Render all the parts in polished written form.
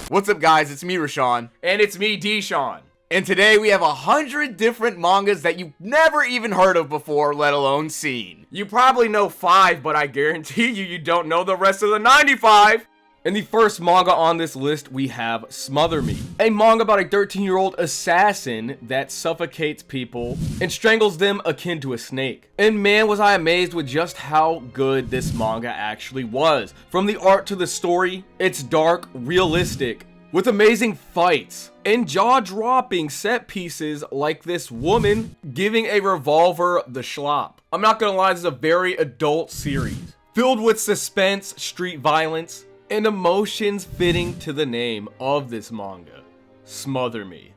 What's up guys, it's me Rashawn. And it's me Deshawn. And today we have 100 different mangas that you've never even heard of before, let alone seen. You probably know 5, but I guarantee you don't know the rest of the 95. In the first manga on this list, we have Smother Me, a manga about a 13-year-old assassin that suffocates people and strangles them akin to a snake. And man, was I amazed with just how good this manga actually was. From the art to the story, it's dark, realistic, with amazing fights and jaw-dropping set pieces like this woman giving a revolver the schlop. I'm not gonna lie, this is a very adult series, filled with suspense, street violence, and emotions fitting to the name of this manga, Smother Me.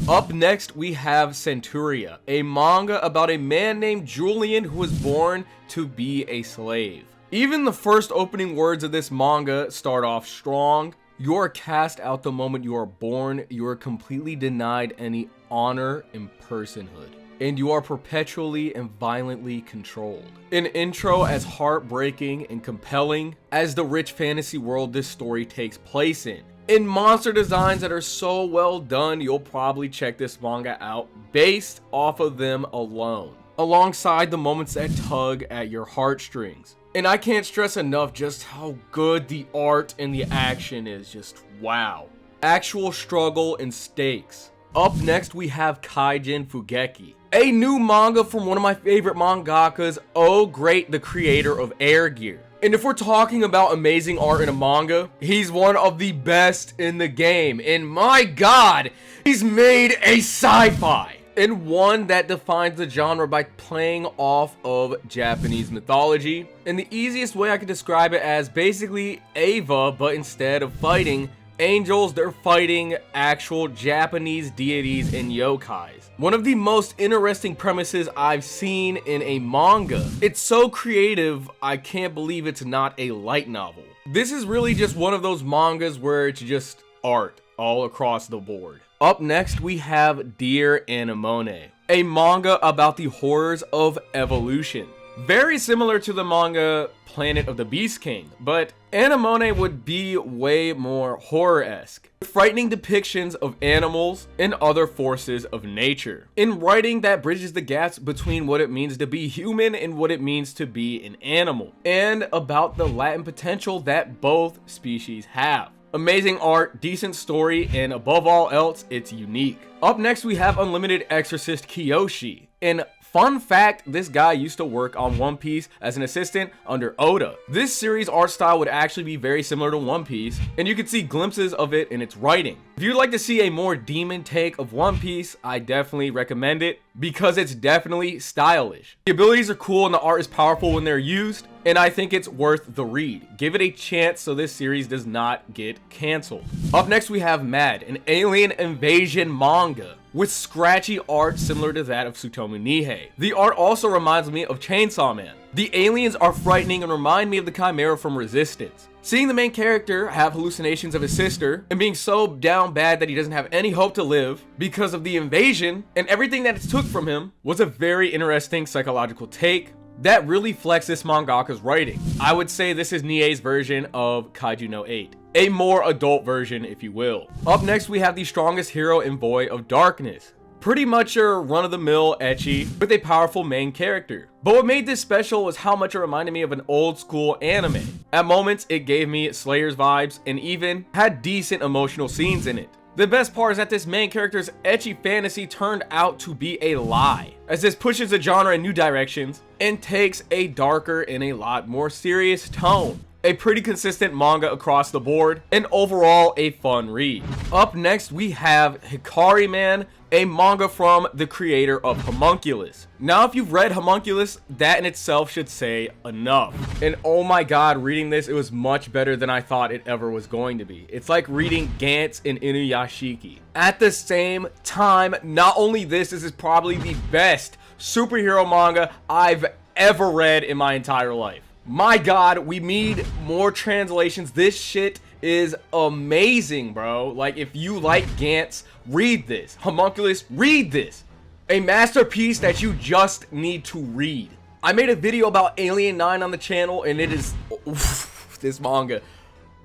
Up next, we have Centuria, a manga about a man named Julian who was born to be a slave. Even the first opening words of this manga start off strong. You are cast out the moment you are born. You are completely denied any honor and personhood, and you are perpetually and violently controlled. An intro as heartbreaking and compelling as the rich fantasy world this story takes place in. And monster designs that are so well done, you'll probably check this manga out based off of them alone, alongside the moments that tug at your heartstrings. And I can't stress enough just how good the art and the action is. Just wow. Actual struggle and stakes. Up next, we have Kaijin Fugeki, a new manga from one of my favorite mangakas, Oh Great, the creator of Air Gear. And if we're talking about amazing art in a manga, he's one of the best in the game. And my god, he's made a sci-fi, and one that defines the genre by playing off of Japanese mythology. And the easiest way I could describe it as basically Eva, but instead of fighting angels, they're fighting actual Japanese deities and yokais. One of the most interesting premises I've seen in a manga. It's so creative, I can't believe it's not a light novel. This is really just one of those mangas where it's just art all across the board. Up next, we have Dear Anenome, a manga about the horrors of evolution. Very similar to the manga Planet of the Beast King, but Anenome would be way more horror-esque. Frightening depictions of animals and other forces of nature. In writing that bridges the gaps between what it means to be human and what it means to be an animal, and about the latent potential that both species have. Amazing art, decent story, and above all else, it's unique. Up next, we have Unlimited Exorcist Kiyoshi. And fun fact, this guy used to work on One Piece as an assistant under Oda. This series' art style would actually be very similar to One Piece, and you can see glimpses of it in its writing. If you'd like to see a more demon take of One Piece, I definitely recommend it, because it's definitely stylish. The abilities are cool and the art is powerful when they're used, and I think it's worth the read. Give it a chance so this series does not get canceled. Up next, we have Mad, an alien invasion manga with scratchy art similar to that of Tsutomu Nihei. The art also reminds me of Chainsaw Man. The aliens are frightening and remind me of the Chimera from Resistance. Seeing the main character have hallucinations of his sister and being so down bad that he doesn't have any hope to live because of the invasion and everything that it took from him was a very interesting psychological take that really flexed this mangaka's writing. I would say this is Nie's version of Kaiju no 8. A more adult version, if you will. Up next, we have the strongest hero, Envoy of Darkness. Pretty much your run-of-the-mill ecchi with a powerful main character. But what made this special was how much it reminded me of an old school anime. At moments, it gave me Slayer's vibes and even had decent emotional scenes in it. The best part is that this main character's ecchi fantasy turned out to be a lie, as this pushes the genre in new directions and takes a darker and a lot more serious tone. A pretty consistent manga across the board, and overall a fun read. Up next, we have Hikari Man, a manga from the creator of Homunculus. Now, if you've read Homunculus, that in itself should say enough. And oh my god, reading this, it was much better than I thought it ever was going to be. It's like reading Gantz and Inuyashiki. At the same time, not only this is probably the best superhero manga I've ever read in my entire life. My god, we need more translations. This shit is amazing, bro. Like, if you like Gantz, read this. Homunculus, read this. A masterpiece that you just need to read. I made a video about Alien 9 on the channel, and it is... this manga.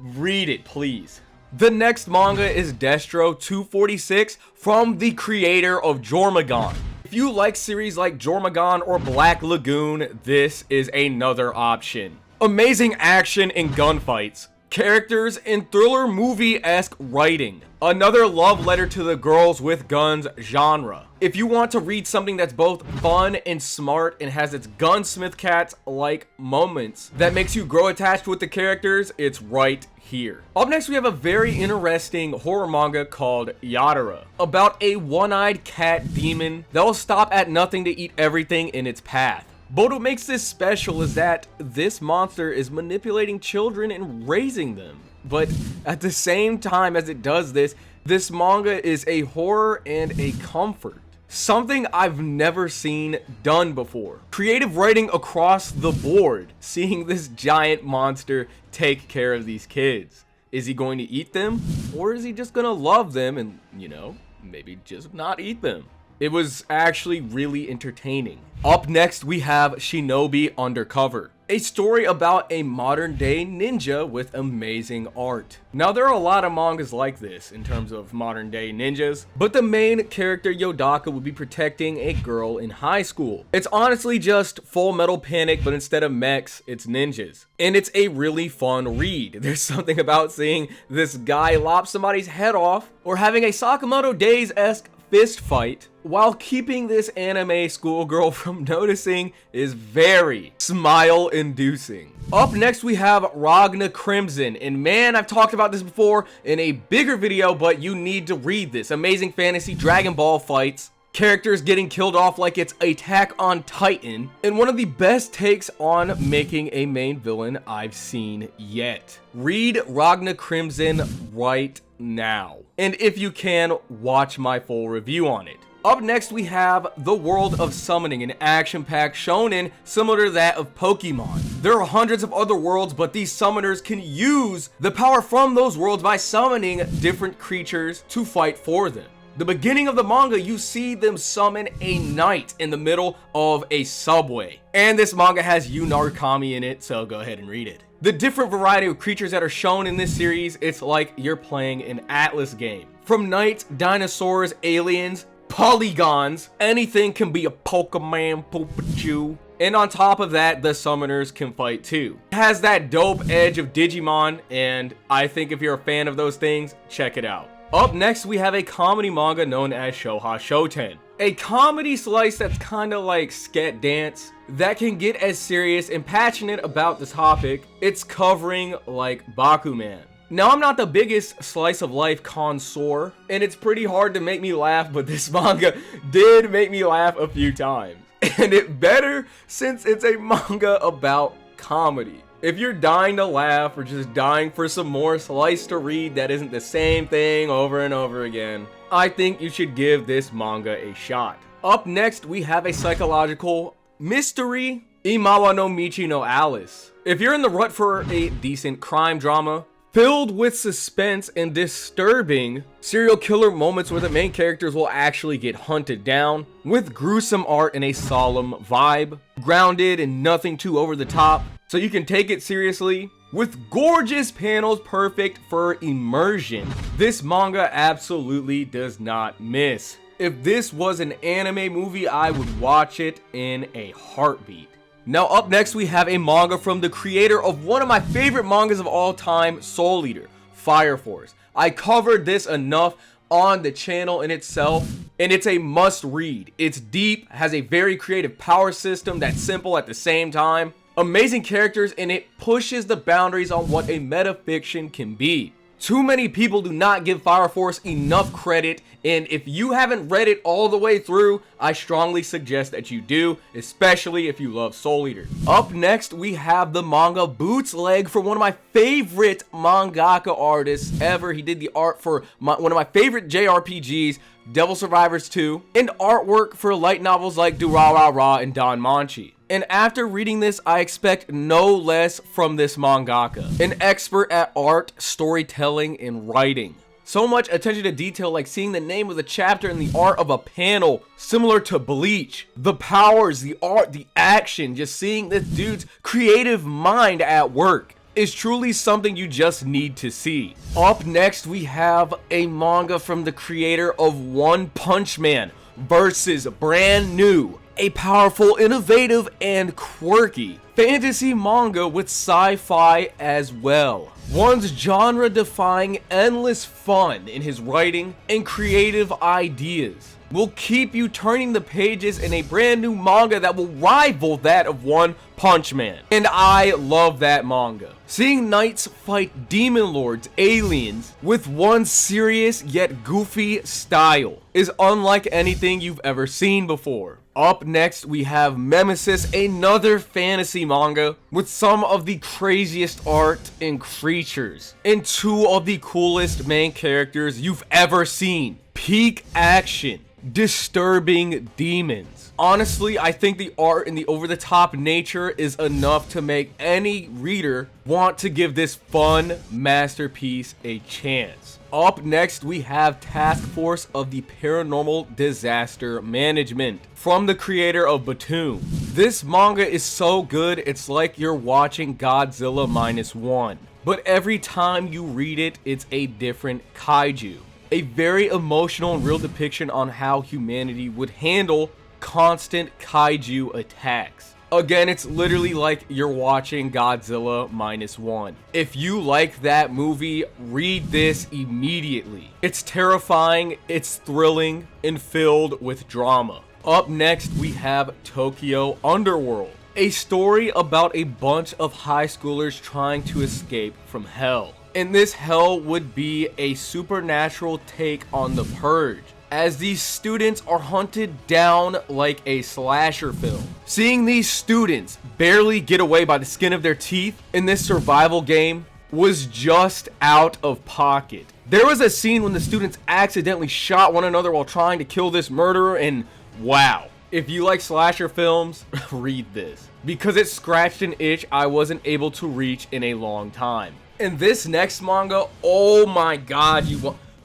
Read it, please. The next manga is Destro 246 from the creator of Jormungand. If you like series like Jormungand or Black Lagoon, this is another option. Amazing action and gunfights, characters and thriller movie-esque writing. Another love letter to the girls with guns genre. If you want to read something that's both fun and smart and has its gunsmith cats like moments that makes you grow attached with the characters, it's right here. Up next, we have a very interesting horror manga called Yattara, about a one-eyed cat demon that will stop at nothing to eat everything in its path. But what makes this special is that this monster is manipulating children and raising them. But at the same time as it does this, this manga is a horror and a comfort. Something I've never seen done before. Creative writing across the board, seeing this giant monster take care of these kids. Is he going to eat them? Or is he just gonna love them and, you know, maybe just not eat them? It was actually really entertaining. Up next, we have Shinobi Undercover, a story about a modern day ninja with amazing art. Now, there are a lot of mangas like this in terms of modern day ninjas, but the main character Yodaka will be protecting a girl in high school. It's honestly just Full Metal Panic, but instead of mechs, it's ninjas. And it's a really fun read. There's something about seeing this guy lop somebody's head off, or having a Sakamoto Days-esque fist fight while keeping this anime schoolgirl from noticing is very smile inducing. Up next, we have Ragna Crimson, and man, I've talked about this before in a bigger video, but you need to read this. Amazing fantasy Dragon Ball fights, characters getting killed off like it's Attack on Titan, and one of the best takes on making a main villain I've seen yet. Read Ragna Crimson right now, and if you can, watch my full review on it. Up next, we have The World of Summoning, an action-packed shonen similar to that of Pokemon. There are hundreds of other worlds, but these summoners can use the power from those worlds by summoning different creatures to fight for them. The beginning of the manga, you see them summon a knight in the middle of a subway. And this manga has Yu Narukami in it, so go ahead and read it. The different variety of creatures that are shown in this series, it's like you're playing an Atlas game. From knights, dinosaurs, aliens, polygons, anything can be a Pokemon, Pikachu. And on top of that, the summoners can fight too. It has that dope edge of Digimon, and I think if you're a fan of those things, check it out. Up next, we have a comedy manga known as Shoha Shoten. A comedy slice that's kind of like Sket Dance that can get as serious and passionate about the topic it's covering like Bakuman. Now, I'm not the biggest slice of life connoisseur, and it's pretty hard to make me laugh, but this manga did make me laugh a few times. And it better since it's a manga about comedy. If you're dying to laugh or just dying for some more slice to read that isn't the same thing over and over again, I think you should give this manga a shot. Up next, we have a psychological mystery, Imawa no Michi no Alice. If you're in the rut for a decent crime drama, filled with suspense and disturbing serial killer moments where the main characters will actually get hunted down, with gruesome art and a solemn vibe, grounded and nothing too over the top, so you can take it seriously, with gorgeous panels perfect for immersion, this manga absolutely does not miss. If this was an anime movie, I would watch it in a heartbeat. Now, up next, we have a manga from the creator of one of my favorite mangas of all time, Soul Eater, Fire Force. I covered this enough on the channel in itself, and it's a must read. It's deep, has a very creative power system that's simple at the same time, amazing characters, and it pushes the boundaries on what a metafiction can be. Too many people do not give Fire Force enough credit, and if you haven't read it all the way through, I strongly suggest that you do, especially if you love Soul Eater. Up next, we have the manga Bootsleg from one of my favorite mangaka artists ever. He did the art for one of my favorite JRPGs, Devil Survivors 2, and artwork for light novels like Durarara and Don Manchi. And after reading this, I expect no less from this mangaka. An expert at art, storytelling, and writing. So much attention to detail, like seeing the name of the chapter and the art of a panel, similar to Bleach. The powers, the art, the action, just seeing this dude's creative mind at work. is truly something you just need to see. Up next, we have a manga from the creator of One Punch Man versus Brand New, a powerful, innovative, and quirky fantasy manga with sci-fi as well. One's genre-defying endless fun in his writing and creative ideas will keep you turning the pages in a brand new manga that will rival that of One Punch Man. And I love that manga. Seeing knights fight demon lords, aliens, with one serious yet goofy style is unlike anything you've ever seen before. Up next, we have Memesis, another fantasy manga with some of the craziest art and creatures, and two of the coolest main characters you've ever seen. Peak action, disturbing demons. Honestly, I think the art and the over-the-top nature is enough to make any reader want to give this fun masterpiece a chance. Up next, we have Task Force of the Paranormal Disaster Management from the creator of Batum. This manga is so good, it's like you're watching Godzilla -1. But every time you read it, it's a different kaiju. A very emotional and real depiction on how humanity would handle constant kaiju attacks. Again, it's literally like you're watching Godzilla -1. If you like that movie, read this immediately. It's terrifying, it's thrilling, and filled with drama. Up next, we have Tokyo Underworld, a story about a bunch of high schoolers trying to escape from hell. And this hell would be a supernatural take on The Purge, as these students are hunted down like a slasher film. Seeing these students barely get away by the skin of their teeth in this survival game was just out of pocket. There was a scene when the students accidentally shot one another while trying to kill this murderer, and wow. If you like slasher films, read this, because it scratched an itch I wasn't able to reach in a long time. And this next manga, oh my god,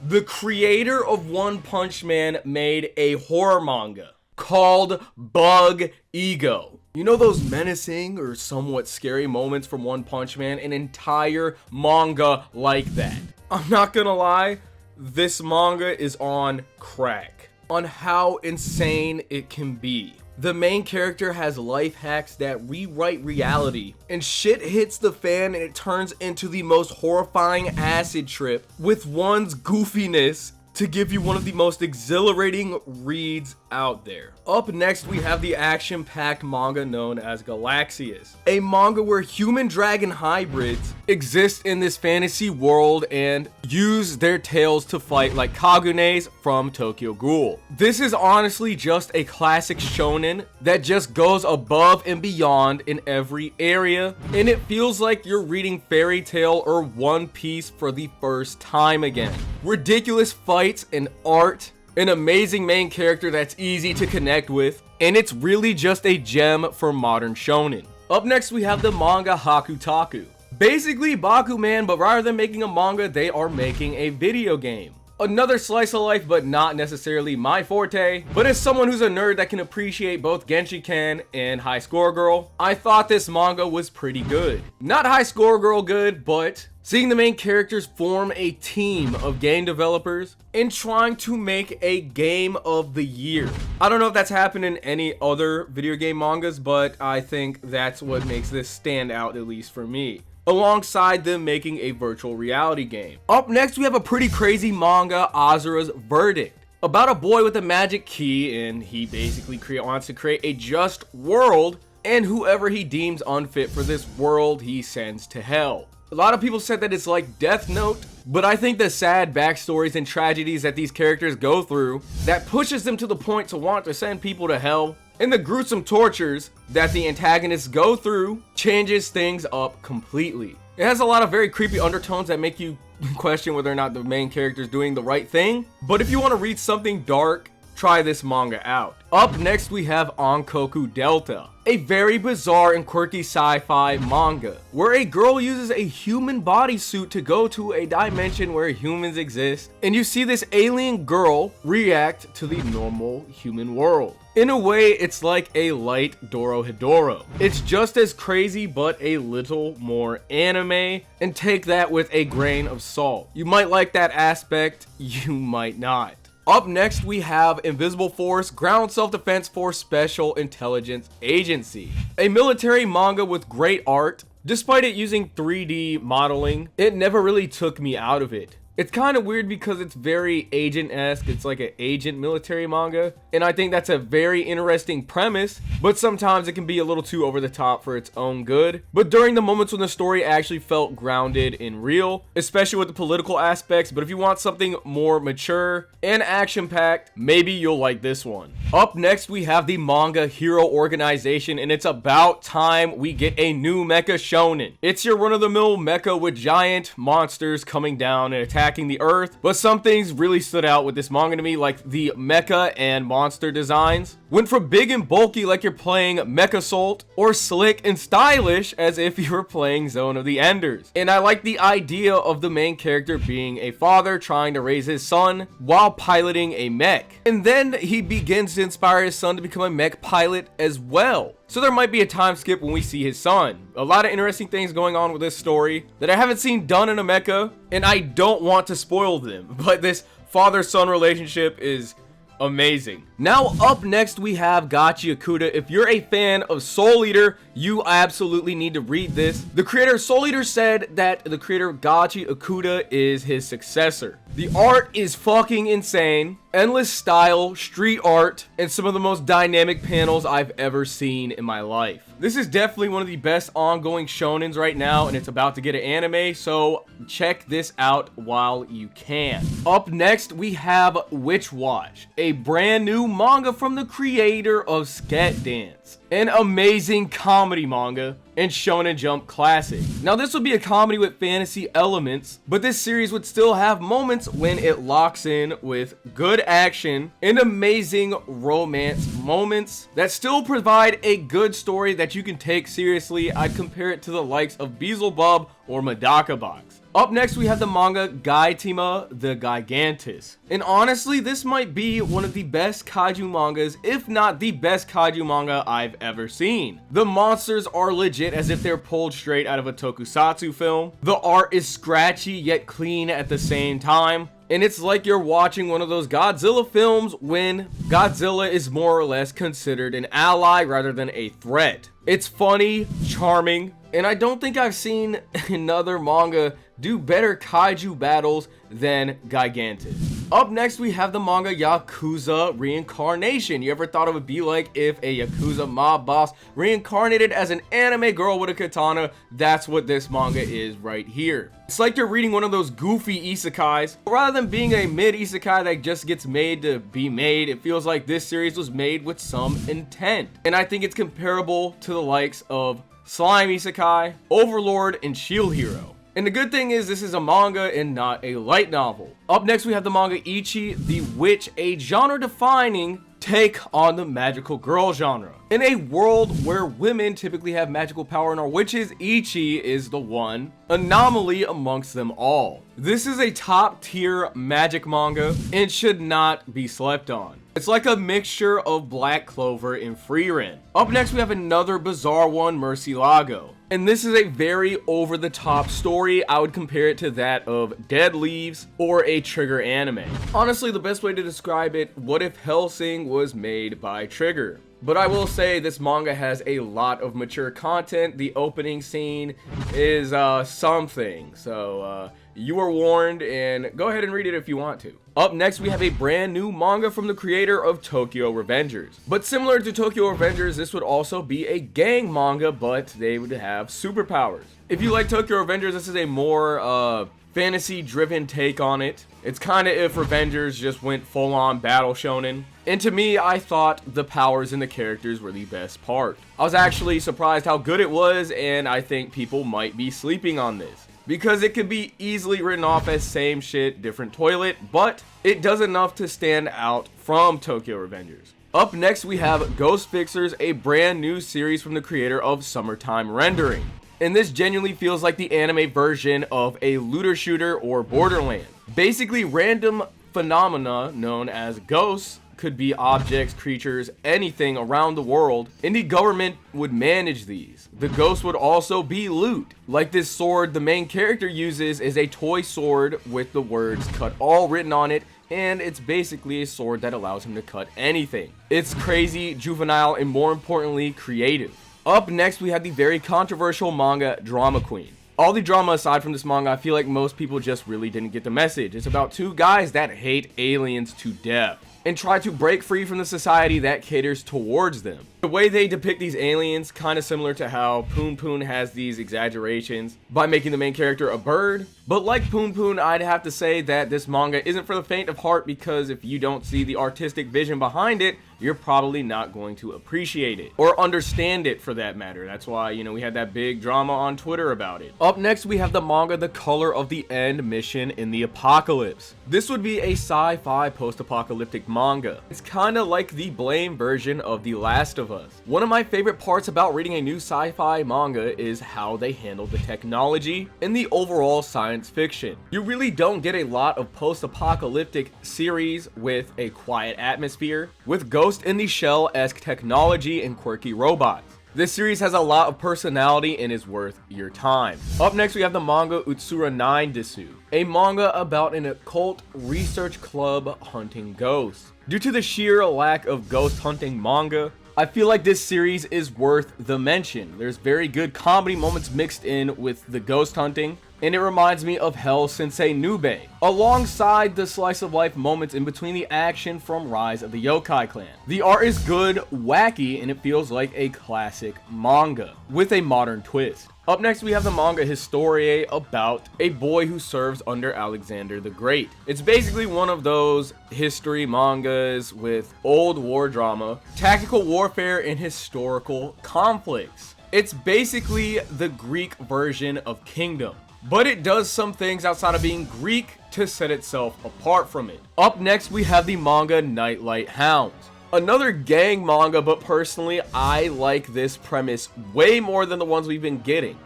the creator of One Punch Man made a horror manga called Bug Ego. You know those menacing or somewhat scary moments from One Punch Man? An entire manga like that. I'm not gonna lie, this manga is on crack on how insane it can be. The main character has life hacks that rewrite reality, and shit hits the fan and it turns into the most horrifying acid trip with one's goofiness to give you one of the most exhilarating reads out there. Up next, we have the action-packed manga known as Galaxius, a manga where human dragon hybrids exist in this fantasy world and use their tails to fight like Kagunes from Tokyo Ghoul. This is honestly just a classic shonen that just goes above and beyond in every area, and it feels like you're reading Fairy Tail or One Piece for the first time again. Ridiculous fights and art, an amazing main character that's easy to connect with, and it's really just a gem for modern shonen. Up next, we have the manga Hakutaku. Basically Bakuman, but rather than making a manga, they are making a video game. Another slice of life, but not necessarily my forte. But as someone who's a nerd that can appreciate both Genshiken and High Score Girl, I thought this manga was pretty good. Not High Score Girl good, but seeing the main characters form a team of game developers and trying to make a game of the year. I don't know if that's happened in any other video game mangas, but I think that's what makes this stand out, at least for me, alongside them making a virtual reality game. Up next, we have a pretty crazy manga, Azura's Verdict, about a boy with a magic key, and he basically wants to create a just world, and whoever he deems unfit for this world, he sends to hell. A lot of people said that it's like Death Note, but I think the sad backstories and tragedies that these characters go through that pushes them to the point to want to send people to hell, and the gruesome tortures that the antagonists go through changes things up completely. It has a lot of very creepy undertones that make you question whether or not the main character is doing the right thing. But if you want to read something dark, try this manga out. Up next we have Onkoku Delta, a very bizarre and quirky sci-fi manga where a girl uses a human bodysuit to go to a dimension where humans exist, and you see this alien girl react to the normal human world. In a way, it's like a light Dorohedoro. It's just as crazy but a little more anime, and take that with a grain of salt. You might like that aspect, you might not. Up next, we have Invisible Force Ground Self-Defense Force Special Intelligence Agency, a military manga with great art. Despite it using 3D modeling, it never really took me out of it. It's kind of weird because it's very agent-esque. It's like an agent military manga, and I think that's a very interesting premise, but sometimes it can be a little too over the top for its own good. But during the moments when the story actually felt grounded and real, especially with the political aspects. But if you want something more mature and action-packed, maybe you'll like this one. Up next, we have the Manga Hero Organization, and it's about time we get a new mecha shonen. It's your run-of-the-mill mecha with giant monsters coming down and attacking the earth, but some things really stood out with this manga to me, like the mecha and monster designs. Went from big and bulky like you're playing Mechasalt, or slick and stylish as if you were playing Zone of the Enders. And I like the idea of the main character being a father trying to raise his son while piloting a mech. And then he begins to inspire his son to become a mech pilot as well. So there might be a time skip when we see his son. A lot of interesting things going on with this story that I haven't seen done in a mecha, and I don't want to spoil them, but this father-son relationship is amazing. Now up next we have Gachi Akuda. If you're a fan of Soul Eater, you absolutely need to read this. The creator of Soul Eater said that the creator Gachi Akuda is his successor. The art is fucking insane. Endless style, street art, and some of the most dynamic panels I've ever seen in my life. This is definitely one of the best ongoing shonens right now, and it's about to get an anime, so check this out while you can. Up next, we have Witch Watch, a brand new manga from the creator of Sket Dance, an amazing comedy manga and Shonen Jump classic. Now this would be a comedy with fantasy elements, but this series would still have moments when it locks in with good action and amazing romance moments that still provide a good story that you can take seriously. I'd compare it to the likes of Beelzebub or Medaka Box. Up next, we have the manga Gaitima the Gigantus. And honestly, this might be one of the best kaiju mangas, if not the best kaiju manga I've ever seen. The monsters are legit as if they're pulled straight out of a tokusatsu film. The art is scratchy yet clean at the same time. And it's like you're watching one of those Godzilla films when Godzilla is more or less considered an ally rather than a threat. It's funny, charming, and I don't think I've seen another manga do better kaiju battles than Gigantus. Up next, we have the manga Yakuza Reincarnation. You ever thought it would be like if a Yakuza mob boss reincarnated as an anime girl with a katana? That's what this manga is right here. It's like you're reading one of those goofy isekais. Rather than being a mid isekai that just gets made to be made, it feels like this series was made with some intent. And I think it's comparable to the likes of Slime Isekai, Overlord, and Shield Hero. And the good thing is this is a manga and not a light novel. Up next, we have the manga Ichi the Witch, a genre-defining take on the magical girl genre. In a world where women typically have magical power and are witches, Ichi is the one anomaly amongst them all. This is a top tier magic manga and should not be slept on. It's like a mixture of Black Clover and Frieren. Up next, we have another bizarre one, Murcielago. And this is a very over-the-top story. I would compare it to that of Dead Leaves or a Trigger anime. Honestly, the best way to describe it, what if Hellsing was made by Trigger? But I will say this manga has a lot of mature content. The opening scene is something. So you are warned, and go ahead and read it if you want to. Up next, we have a brand new manga from the creator of Tokyo Revengers. But similar to Tokyo Revengers, this would also be a gang manga, but they would have superpowers. If you like Tokyo Revengers, this is a more fantasy-driven take on it. It's kind of if Revengers just went full-on battle shonen. And to me, I thought the powers and the characters were the best part. I was actually surprised how good it was, and I think people might be sleeping on this. because it could be easily written off as same shit, different toilet, but it does enough to stand out from Tokyo Revengers. Up next we have Ghost Fixers, a brand new series from the creator of Summertime Rendering. And this genuinely feels like the anime version of a looter shooter or Borderlands. Basically, random phenomena known as ghosts could be objects, creatures, anything around the world, and the government would manage these. The ghosts would also be loot. Like this sword the main character uses is a toy sword with the words "cut all" written on it, and it's basically a sword that allows him to cut anything. It's crazy, juvenile, and more importantly, creative. Up next, we have the very controversial manga Drama Queen. All the drama aside from this manga, I feel like most people just really didn't get the message. It's about two guys that hate aliens to death and try to break free from the society that caters towards them. The way they depict these aliens, kind of similar to how Poon Poon has these exaggerations by making the main character a bird. But like Poon Poon, I'd have to say that this manga isn't for the faint of heart, because if you don't see the artistic vision behind it, you're probably not going to appreciate it or understand it, for that matter. That's why, we had that big drama on Twitter about it. Up next, we have the manga The Color of the End Mission in the Apocalypse. This would be a sci-fi post-apocalyptic manga. It's kind of like the Blame version of The Last of Us. One of my favorite parts about reading a new sci-fi manga is how they handle the technology and the overall science fiction. You really don't get a lot of post-apocalyptic series with a quiet atmosphere, with Ghost in the Shell-esque technology and quirky robots. This series has a lot of personality and is worth your time. Up next, we have the manga Utsura 9 Desu, a manga about an occult research club hunting ghosts. Due to the sheer lack of ghost hunting manga, I feel like this series is worth the mention. There's very good comedy moments mixed in with the ghost hunting, and it reminds me of Hell Sensei Nube, alongside the slice of life moments in between the action from Rise of the Yokai Clan. The art is good, wacky, and it feels like a classic manga with a modern twist. Up next, we have the manga Historiae, about a boy who serves under Alexander the Great. It's basically one of those history mangas with old war drama, tactical warfare, and historical conflicts. It's basically the Greek version of Kingdom, but it does some things outside of being Greek to set itself apart from it. Up next, we have the manga Nightlight Hounds. Another gang manga, but personally, I like this premise way more than the ones we've been getting.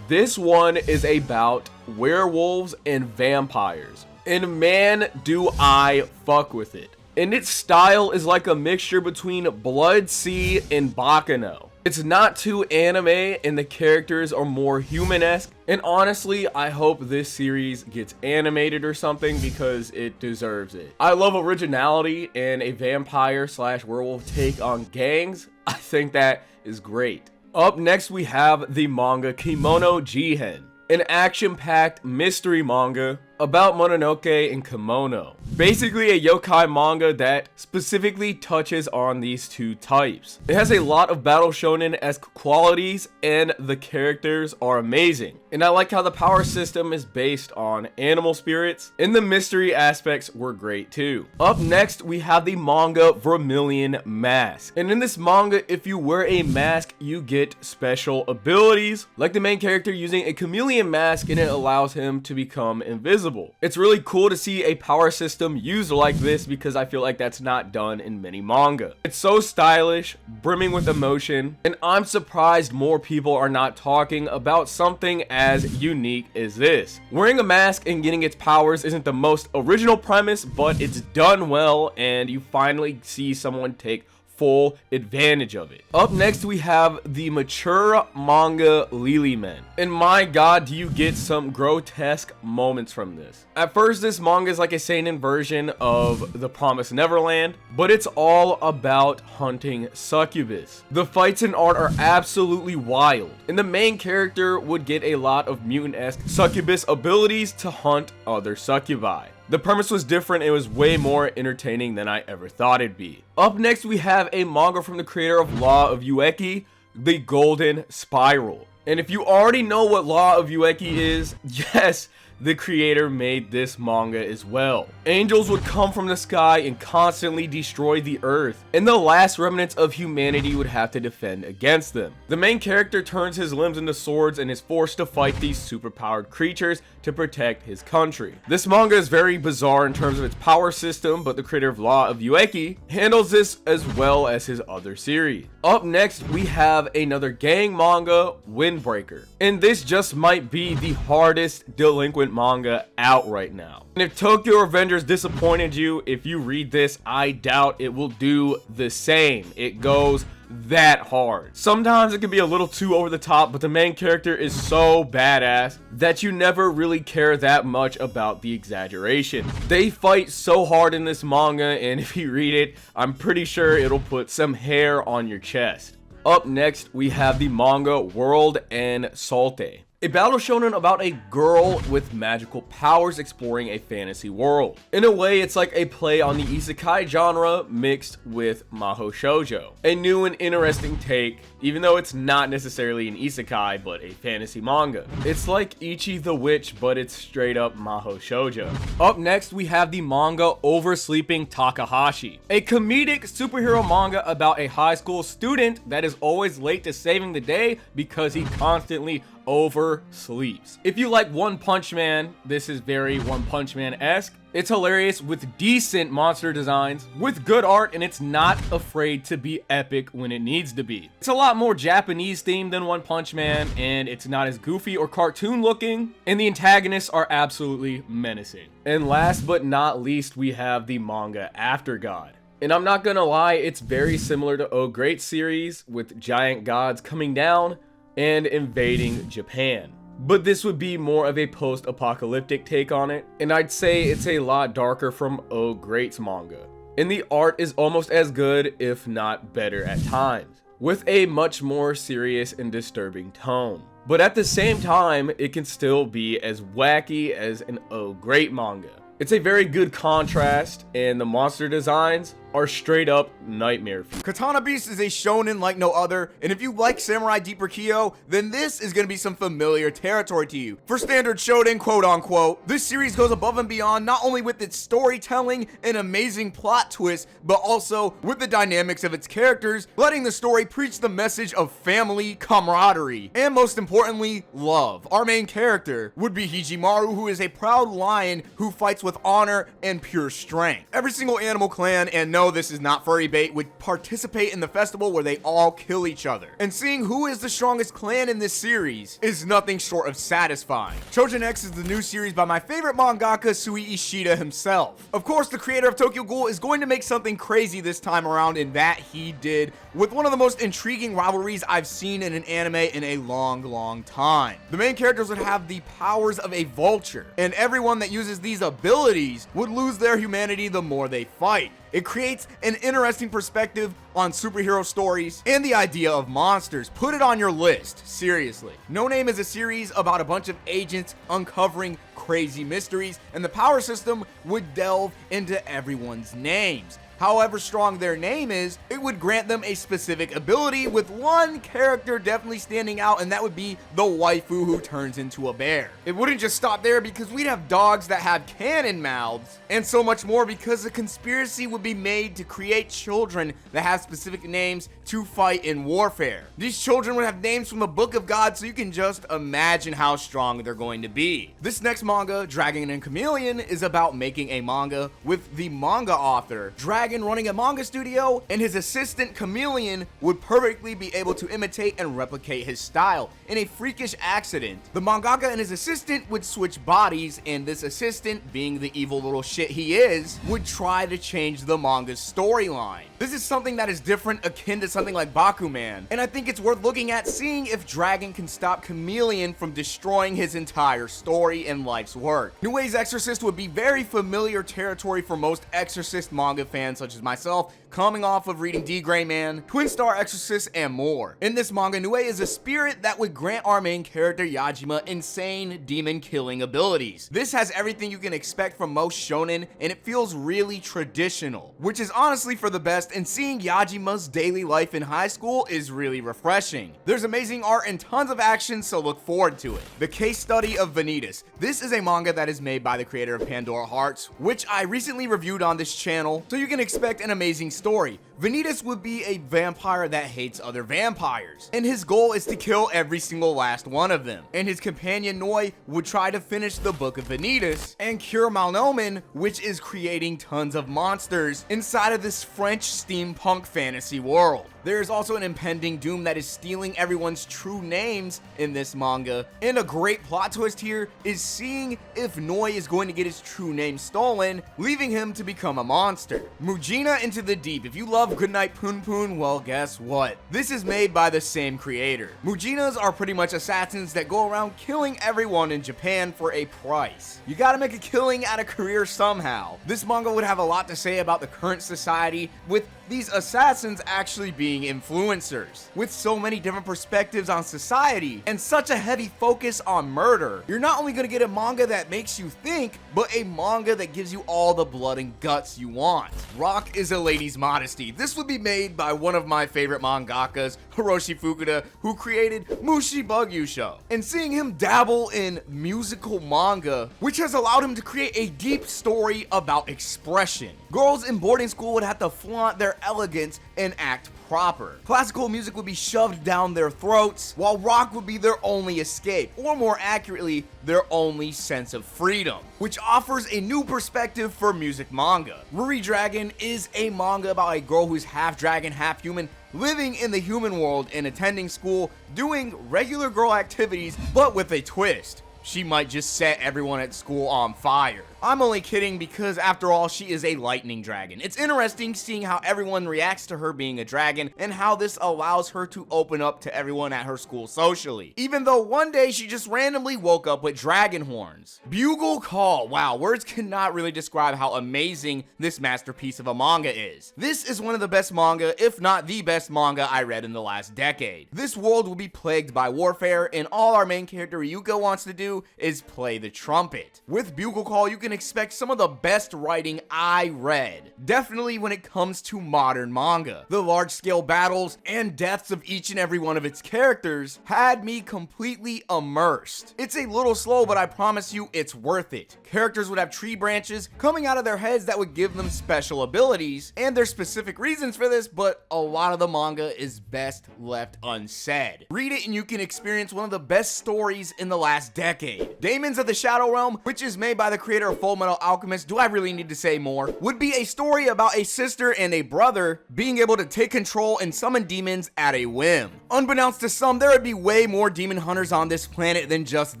This one is about werewolves and vampires, and man, do I fuck with it. And its style is like a mixture between Blood Sea and Baccano. It's not too anime, and the characters are more human-esque, and honestly, I hope this series gets animated or something, because it deserves it. I love originality and a vampire/werewolf take on gangs. I think that is great. Up next, we have the manga Kimono Jihen, an action-packed mystery manga about Mononoke and Kimono. Basically a yokai manga that specifically touches on these two types. It has a lot of battle shonen-esque qualities, and the characters are amazing. And I like how the power system is based on animal spirits, and the mystery aspects were great too. Up next, we have the manga Vermilion Mask. And in this manga, if you wear a mask, you get special abilities, like the main character using a chameleon mask, and it allows him to become invisible. It's really cool to see a power system used like this, because I feel like that's not done in many manga. It's so stylish, brimming with emotion, and I'm surprised more people are not talking about something as unique as this. Wearing a mask and getting its powers isn't the most original premise, but it's done well, and you finally see someone take full advantage of it. Up next, we have the mature manga Lily Men, and my god, do you get some grotesque moments from this. At first, this manga is like a seinen version of The Promised Neverland, but it's all about hunting succubus. The fights and art are absolutely wild, and the main character would get a lot of mutant-esque succubus abilities to hunt other succubi. The premise was different, and it was way more entertaining than I ever thought it'd be. Up next, we have a manga from the creator of Law of Ueki, The Golden Spiral. And if you already know what Law of Ueki is, yes, the creator made this manga as well. Angels would come from the sky and constantly destroy the earth, and the last remnants of humanity would have to defend against them. The main character turns his limbs into swords and is forced to fight these superpowered creatures to protect his country. This manga is very bizarre in terms of its power system, but the creator of Law of Ueki handles this as well as his other series. Up next, we have another gang manga, Windbreaker. And this just might be the hardest delinquent manga out right now. And if Tokyo Revengers disappointed you, if you read this, I doubt it will do the same. It goes that hard. Sometimes it can be a little too over the top, but the main character is so badass that you never really care that much about the exaggeration. They fight so hard in this manga, and if you read it, I'm pretty sure it'll put some hair on your chest. Up next, we have the manga World and Salte. A battle shonen about a girl with magical powers exploring a fantasy world. In a way, it's like a play on the isekai genre mixed with maho shoujo. A new and interesting take, even though it's not necessarily an isekai, but a fantasy manga. It's like Ichi the Witch, but it's straight up maho shoujo. Up next, we have the manga Oversleeping Takahashi. A comedic superhero manga about a high school student that is always late to saving the day because he constantly oversleeps. If you like One Punch Man, this is very One Punch Man-esque. It's hilarious with decent monster designs, with good art, and it's not afraid to be epic when it needs to be. It's a lot more Japanese themed than One Punch Man, and it's not as goofy or cartoon looking, and the antagonists are absolutely menacing. And last but not least, we have the manga After God. And I'm not gonna lie, it's very similar to Oh Great series, with giant gods coming down and invading Japan. But this would be more of a post-apocalyptic take on it, and I'd say it's a lot darker from Oh Great's manga. And the art is almost as good, if not better at times, with a much more serious and disturbing tone. But at the same time, it can still be as wacky as an Oh Great manga. It's a very good contrast, and the monster designs are straight up nightmare fuel. Katana Beast is a shonen like no other, and if you like Samurai Deeper Kyo, then this is gonna be some familiar territory to you. For standard shonen, quote unquote, this series goes above and beyond not only with its storytelling and amazing plot twists, but also with the dynamics of its characters, letting the story preach the message of family, camaraderie, and most importantly, love. Our main character would be Hijimaru, who is a proud lion who fights with honor and pure strength. Every single animal clan, and no, this is not furry bait, would participate in the festival where they all kill each other. And seeing who is the strongest clan in this series is nothing short of satisfying. Trojan X is the new series by my favorite mangaka, Sui Ishida himself. Of course, the creator of Tokyo Ghoul is going to make something crazy this time around, and that he did with one of the most intriguing rivalries I've seen in an anime in a long time. The main characters would have the powers of a vulture, and everyone that uses these abilities would lose their humanity the more they fight. It creates an interesting perspective on superhero stories and the idea of monsters. Put it on your list, seriously. No Name is a series about a bunch of agents uncovering crazy mysteries, and the power system would delve into everyone's names. However strong their name is, it would grant them a specific ability, with one character definitely standing out, and that would be the waifu who turns into a bear. It wouldn't just stop there, because we'd have dogs that have cannon mouths, and so much more, because a conspiracy would be made to create children that have specific names to fight in warfare. These children would have names from the Book of God, so you can just imagine how strong they're going to be. This next manga, Dragon and Chameleon, is about making a manga with the manga author, Dragon running a manga studio, and his assistant Chameleon would perfectly be able to imitate and replicate his style. In a freakish accident, the mangaka and his assistant would switch bodies, and this assistant, being the evil little shit he is, would try to change the manga's storyline. This is something that is different, akin to something like Bakuman, and I think it's worth looking at, seeing if Dragon can stop Chameleon from destroying his entire story and life's work. New Exorcist would be very familiar territory for most Exorcist manga fans fans such as myself, coming off of reading D. Gray Man, Twin Star Exorcist, and more. In this manga, Nue is a spirit that would grant our main character Yajima insane demon-killing abilities. This has everything you can expect from most shonen, and it feels really traditional, which is honestly for the best, and seeing Yajima's daily life in high school is really refreshing. There's amazing art and tons of action, so look forward to it. The Case Study of Vanitas. This is a manga that is made by the creator of Pandora Hearts, which I recently reviewed on this channel, so you can expect an amazing story. Vanitas would be a vampire that hates other vampires, and his goal is to kill every single last one of them. And his companion Noi would try to finish the Book of Vanitas and cure Malnomen, which is creating tons of monsters inside of this French steampunk fantasy world. There is also an impending doom that is stealing everyone's true names in this manga, and a great plot twist here is seeing if Noi is going to get his true name stolen, leaving him to become a monster. Mujina Into the Deep. If you love Goodnight Poon Poon, well, guess what? This is made by the same creator. Mujinas are pretty much assassins that go around killing everyone in Japan for a price. You gotta make a killing at a career somehow. This manga would have a lot to say about the current society, with these assassins actually being influencers. With so many different perspectives on society and such a heavy focus on murder, you're not only gonna get a manga that makes you think, but a manga that gives you all the blood and guts you want. Rock is a Lady's Modesty. This would be made by one of my favorite mangakas, Hiroshi Fukuda, who created Mushi Bugyusho. And seeing him dabble in musical manga, which has allowed him to create a deep story about expression. Girls in boarding school would have to flaunt their elegance and act proper. Classical music would be shoved down their throats, while rock would be their only escape, or more accurately, their only sense of freedom, which offers a new perspective for music manga. Ruri Dragon is a manga about a girl who's half dragon, half human, living in the human world and attending school, doing regular girl activities, but with a twist. She might just set everyone at school on fire. I'm only kidding, because after all, she is a lightning dragon. It's interesting seeing how everyone reacts to her being a dragon and how this allows her to open up to everyone at her school socially. Even though one day she just randomly woke up with dragon horns. Bugle Call. Wow, words cannot really describe how amazing this masterpiece of a manga is. This is one of the best manga, if not the best manga I read in the last decade. This world will be plagued by warfare, and all our main character Ryuko wants to do is play the trumpet. With Bugle Call, you can expect some of the best writing I read. Definitely when it comes to modern manga. The large-scale battles and deaths of each and every one of its characters had me completely immersed. It's a little slow, but I promise you it's worth it. Characters would have tree branches coming out of their heads that would give them special abilities, and there's specific reasons for this, but a lot of the manga is best left unsaid. Read it and you can experience one of the best stories in the last decade. Daemons of the Shadow Realm, which is made by the creator of Full Metal Alchemist, do I really need to say more? Would be a story about a sister and a brother being able to take control and summon demons at a whim. Unbeknownst to some, there would be way more demon hunters on this planet than just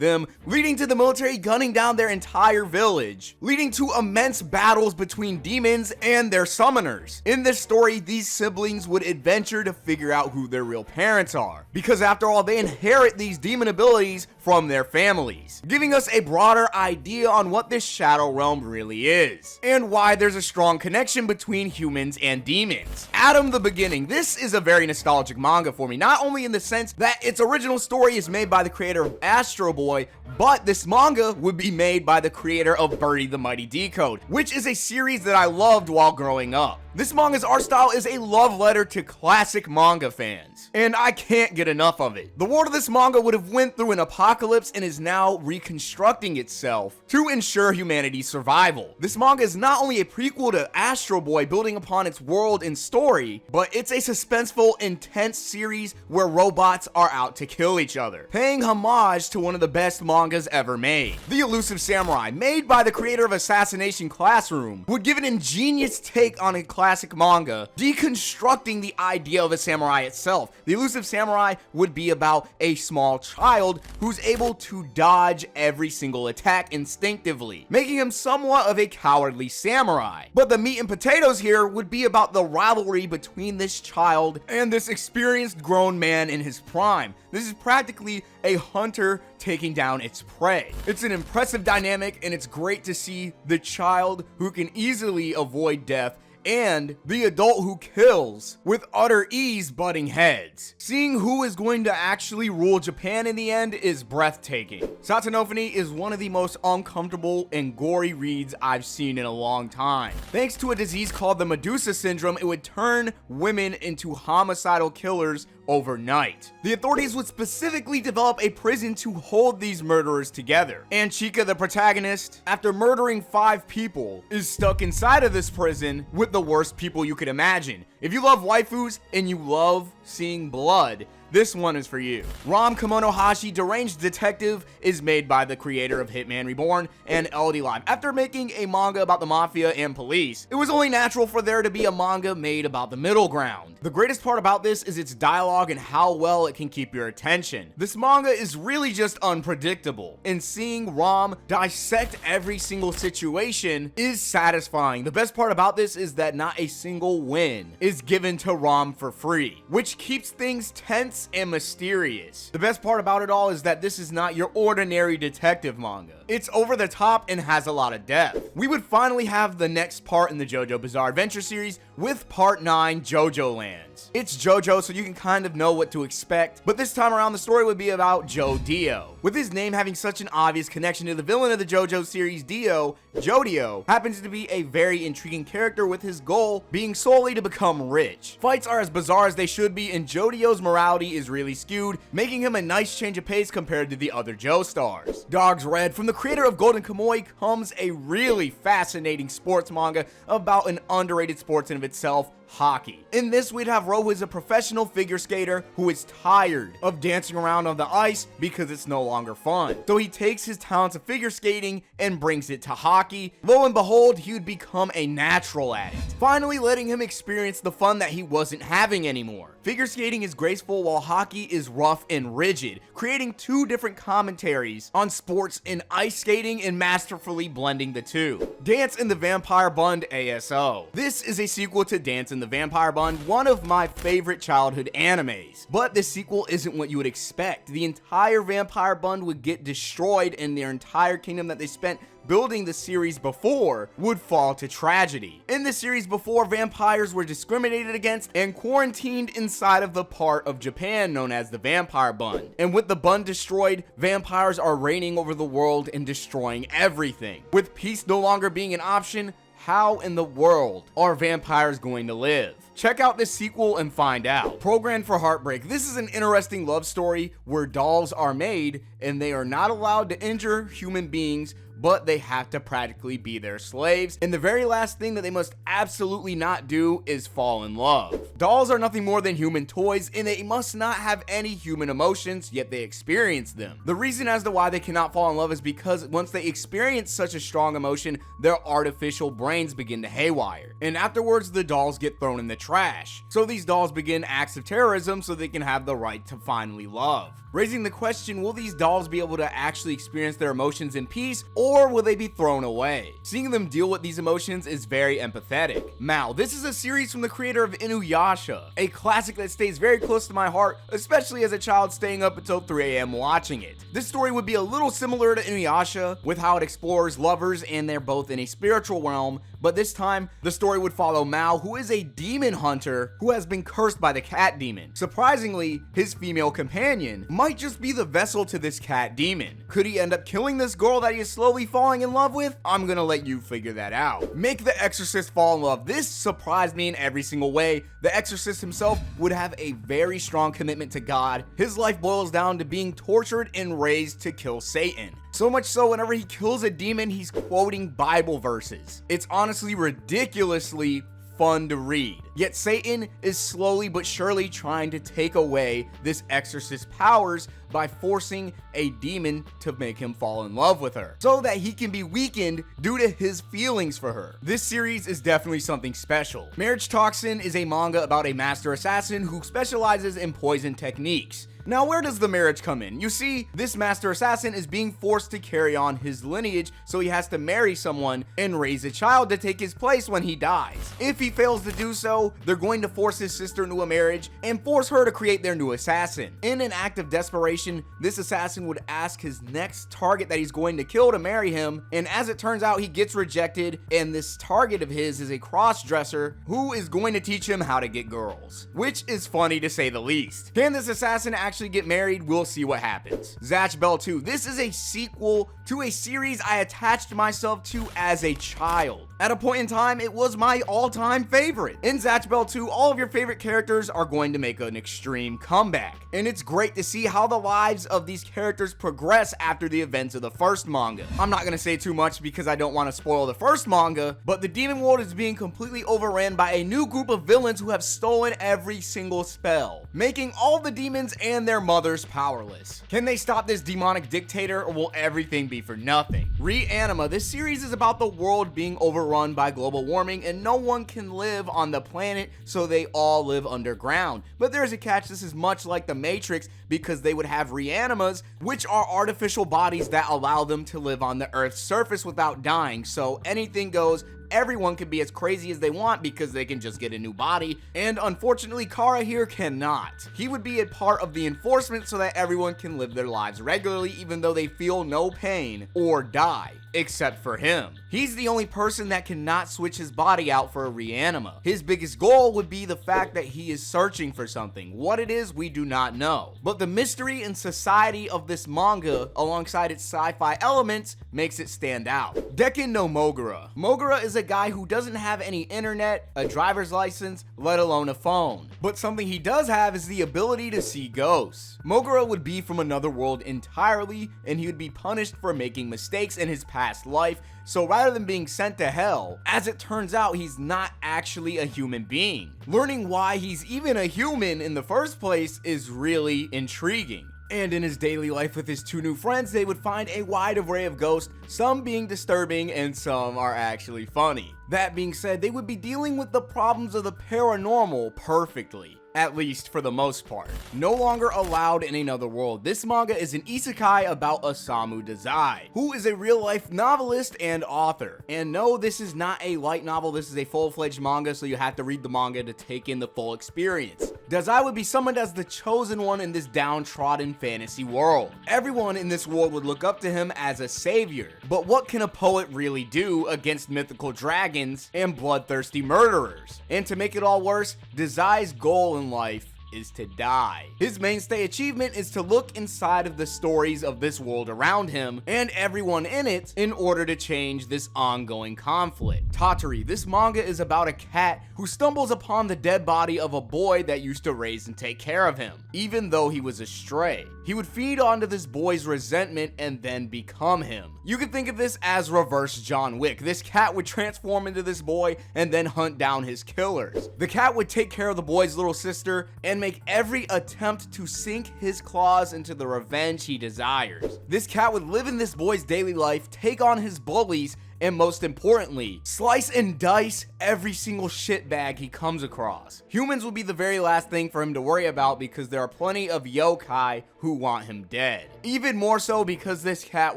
them, leading to the military gunning down their entire village, leading to immense battles between demons and their summoners. In this story, these siblings would adventure to figure out who their real parents are, because after all, they inherit these demon abilities from their families, giving us a broader idea on what this Shadow Realm really is, and why there's a strong connection between humans and demons. Adam the Beginning. This is a very nostalgic manga for me, not only in the sense that its original story is made by the creator of Astro Boy, but this manga would be made by the creator of Birdie the Mighty Decode, which is a series that I loved while growing up. This manga's art style is a love letter to classic manga fans, and I can't get enough of it. The world of this manga would have went through an apocalypse and is now reconstructing itself to ensure humanity's survival. This manga is not only a prequel to Astro Boy building upon its world and story, but it's a suspenseful, intense series where robots are out to kill each other, paying homage to one of the best mangas ever made. The Elusive Samurai, made by the creator of Assassination Classroom, would give an ingenious take on a classic manga, deconstructing the idea of a samurai itself. The Elusive Samurai would be about a small child who's able to dodge every single attack instinctively, making him somewhat of a cowardly samurai. But the meat and potatoes here would be about the rivalry between this child and this experienced grown man in his prime. This is practically a hunter taking down its prey. It's an impressive dynamic, and it's great to see the child who can easily avoid death and the adult who kills, with utter ease butting heads. Seeing who is going to actually rule Japan in the end is breathtaking. Satanofany is one of the most uncomfortable and gory reads I've seen in a long time. Thanks to a disease called the Medusa syndrome, it would turn women into homicidal killers overnight. The authorities would specifically develop a prison to hold these murderers together. And Chika, the protagonist, after murdering 5 people, is stuck inside of this prison with the worst people you could imagine. If you love waifus and you love seeing blood, this one is for you. Ram Komonohashi Deranged Detective is made by the creator of Hitman Reborn and LD Live. After making a manga about the mafia and police, it was only natural for there to be a manga made about the middle ground. The greatest part about this is its dialogue and how well it can keep your attention. This manga is really just unpredictable, and seeing Ram dissect every single situation is satisfying. The best part about this is that not a single win is given to Ram for free, which keeps things tense and mysterious. The best part about it all is that this is not your ordinary detective manga. It's over the top and has a lot of depth. We would finally have the next part in the JoJo Bizarre Adventure series with Part 9, JoJo Lands. It's JoJo, so you can kind of know what to expect, but this time around the story would be about Joe Dio. With his name having such an obvious connection to the villain of the JoJo series, Dio, Jodio happens to be a very intriguing character, with his goal being solely to become rich. Fights are as bizarre as they should be, and Jodio's morality is really skewed, making him a nice change of pace compared to the other Joestars. Dogs Red, from the creator of Golden Kamuy, comes a really fascinating sports manga about an underrated sports in of itself, hockey. In this, we'd have Ro, who is a professional figure skater who is tired of dancing around on the ice because it's no longer fun. So he takes his talents of figure skating and brings it to hockey. Lo and behold, he would become a natural at it, finally letting him experience the fun that he wasn't having anymore. Figure skating is graceful while hockey is rough and rigid, creating 2 different commentaries on sports in ice skating and masterfully blending the two. Dance in the Vampire Bund ASO. This is a sequel to Dance in the Vampire Bund, one of my favorite childhood animes. But this sequel isn't what you would expect. The entire Vampire Bund would get destroyed, and their entire kingdom that they spent building the series before would fall to tragedy. In the series before, vampires were discriminated against and quarantined inside of the part of Japan known as the Vampire Bund. And with the Bund destroyed, vampires are reigning over the world and destroying everything. With peace no longer being an option, how in the world are vampires going to live? Check out this sequel and find out. Programmed for Heartbreak. This is an interesting love story where dolls are made and they are not allowed to injure human beings, but they have to practically be their slaves. And the very last thing that they must absolutely not do is fall in love. Dolls are nothing more than human toys, and they must not have any human emotions, yet they experience them. The reason as to why they cannot fall in love is because once they experience such a strong emotion, their artificial brains begin to haywire. And afterwards, the dolls get thrown in the trash. So these dolls begin acts of terrorism so they can have the right to finally love. Raising the question, will these dolls be able to actually experience their emotions in peace, or will they be thrown away? Seeing them deal with these emotions is very empathetic. Mao. This is a series from the creator of Inuyasha, a classic that stays very close to my heart, especially as a child staying up until 3 a.m. watching it. This story would be a little similar to Inuyasha, with how it explores lovers and they're both in a spiritual realm, but this time, the story would follow Mao, who is a demon hunter who has been cursed by the cat demon. Surprisingly, his female companion might just be the vessel to this cat demon. Could he end up killing this girl that he is slowly falling in love with? I'm gonna let you figure that out. Make the Exorcist fall in love. This surprised me in every single way. The Exorcist himself would have a very strong commitment to God. His life boils down to being tortured and raised to kill Satan. So much so, whenever he kills a demon, he's quoting Bible verses. It's honestly ridiculously fun to read. Yet Satan is slowly but surely trying to take away this exorcist's powers by forcing a demon to make him fall in love with her, so that he can be weakened due to his feelings for her. This series is definitely something special. Marriage Toxin is a manga about a master assassin who specializes in poison techniques. Now, where does the marriage come in? You see, this master assassin is being forced to carry on his lineage, so he has to marry someone and raise a child to take his place when he dies. If he fails to do so, know they're going to force his sister into a marriage and force her to create their new assassin. In an act of desperation, this assassin would ask his next target that he's going to kill to marry him, and as it turns out, he gets rejected, and this target of his is a cross-dresser who is going to teach him how to get girls, which is funny to say the least. Can this assassin actually get married? We'll see what happens. Zatch Bell 2. This is a sequel to a series I attached myself to as a child. At a point in time, it was my all-time favorite. In Zatch Bell 2, all of your favorite characters are going to make an extreme comeback, and it's great to see how the lives of these characters progress after the events of the first manga. I'm not gonna say too much because I don't want to spoil the first manga, but the demon world is being completely overran by a new group of villains who have stolen every single spell, making all the demons and their mothers powerless. Can they stop this demonic dictator, or will everything be for nothing? Reanima. This series is about the world being overrun by global warming and no one can live on the planet, so they all live underground. But there's a catch. This is much like the Matrix because they would have reanimas, which are artificial bodies that allow them to live on the Earth's surface without dying. So anything goes. Everyone can be as crazy as they want because they can just get a new body, and unfortunately Kara here cannot. He would be a part of the enforcement so that everyone can live their lives regularly even though they feel no pain or die, except for him. He's the only person that cannot switch his body out for a reanima. His biggest goal would be the fact that he is searching for something. What it is, we do not know. But the mystery and society of this manga, alongside its sci-fi elements, makes it stand out. Dekken no Mogura. Mogura is a guy who doesn't have any internet, a driver's license, let alone a phone. But something he does have is the ability to see ghosts. Mogura would be from another world entirely, and he would be punished for making mistakes in his past life. So rather than being sent to hell, as it turns out, he's not actually a human being. Learning why he's even a human in the first place is really intriguing. And in his daily life with his two new friends, they would find a wide array of ghosts, some being disturbing and some are actually funny. That being said, they would be dealing with the problems of the paranormal perfectly. At least for the most part. No longer allowed in another world, this manga is an isekai about Osamu Dazai, who is a real-life novelist and author. And no, this is not a light novel, this is a full-fledged manga, so you have to read the manga to take in the full experience. Dazai would be summoned as the chosen one in this downtrodden fantasy world. Everyone in this world would look up to him as a savior. But what can a poet really do against mythical dragons and bloodthirsty murderers? And to make it all worse, Dazai's goal in life is to die. His mainstay achievement is to look inside of the stories of this world around him and everyone in it in order to change this ongoing conflict. Tatori. This manga is about a cat who stumbles upon the dead body of a boy that used to raise and take care of him, even though he was a stray. He would feed onto this boy's resentment and then become him. You could think of this as reverse John Wick. This cat would transform into this boy and then hunt down his killers. The cat would take care of the boy's little sister and make every attempt to sink his claws into the revenge he desires. This cat would live in this boy's daily life, take on his bullies, and most importantly, slice and dice every single shitbag he comes across. Humans will be the very last thing for him to worry about because there are plenty of yokai who want him dead. Even more so because this cat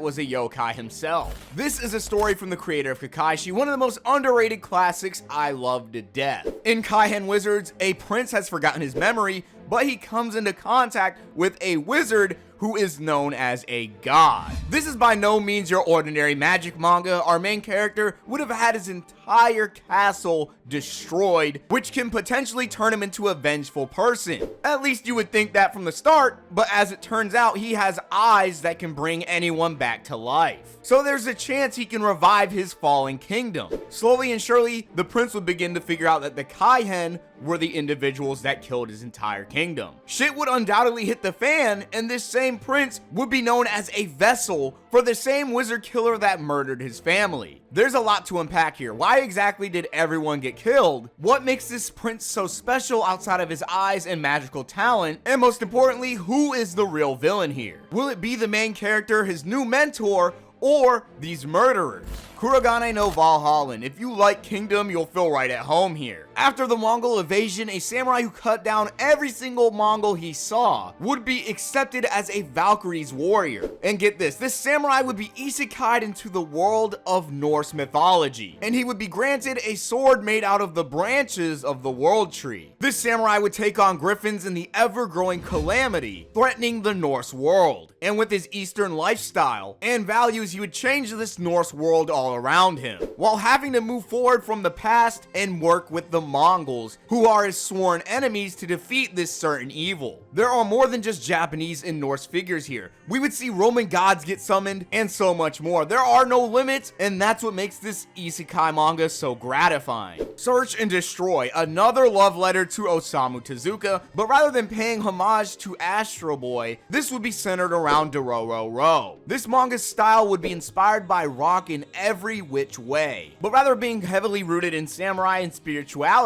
was a yokai himself. This is a story from the creator of Kakaishi, one of the most underrated classics I love to death. In Kaihen Wizards, a prince has forgotten his memory, but he comes into contact with a wizard who is known as a god. This is by no means your ordinary magic manga. Our main character would have had his entire castle destroyed, which can potentially turn him into a vengeful person. At least you would think that from the start, but as it turns out, he has eyes that can bring anyone back to life. So there's a chance he can revive his fallen kingdom. Slowly and surely, the prince would begin to figure out that the Kaihen were the individuals that killed his entire kingdom. Shit would undoubtedly hit the fan, and this same prince would be known as a vessel for the same wizard killer that murdered his family. There's a lot to unpack here. Why exactly did everyone get killed? What makes this prince so special outside of his eyes and magical talent? And most importantly, who is the real villain here? Will it be the main character, his new mentor, or these murderers? Kurogane no Valhalla. If you like Kingdom, you'll feel right at home here. After the Mongol invasion, a samurai who cut down every single Mongol he saw would be accepted as a Valkyrie's warrior. And get this samurai would be isekai'd into the world of Norse mythology, and he would be granted a sword made out of the branches of the world tree. This samurai would take on griffins in the ever-growing calamity, threatening the Norse world. And with his Eastern lifestyle and values, he would change this Norse world all around him, while having to move forward from the past and work with the Mongols, who are his sworn enemies, to defeat this certain evil. There are more than just Japanese and Norse figures here. We would see Roman gods get summoned, and so much more. There are no limits, and that's what makes this isekai manga so gratifying. Search and Destroy, another love letter to Osamu Tezuka, but rather than paying homage to Astro Boy, this would be centered around Dororo. This manga's style would be inspired by rock in every which way, but rather being heavily rooted in samurai and spirituality,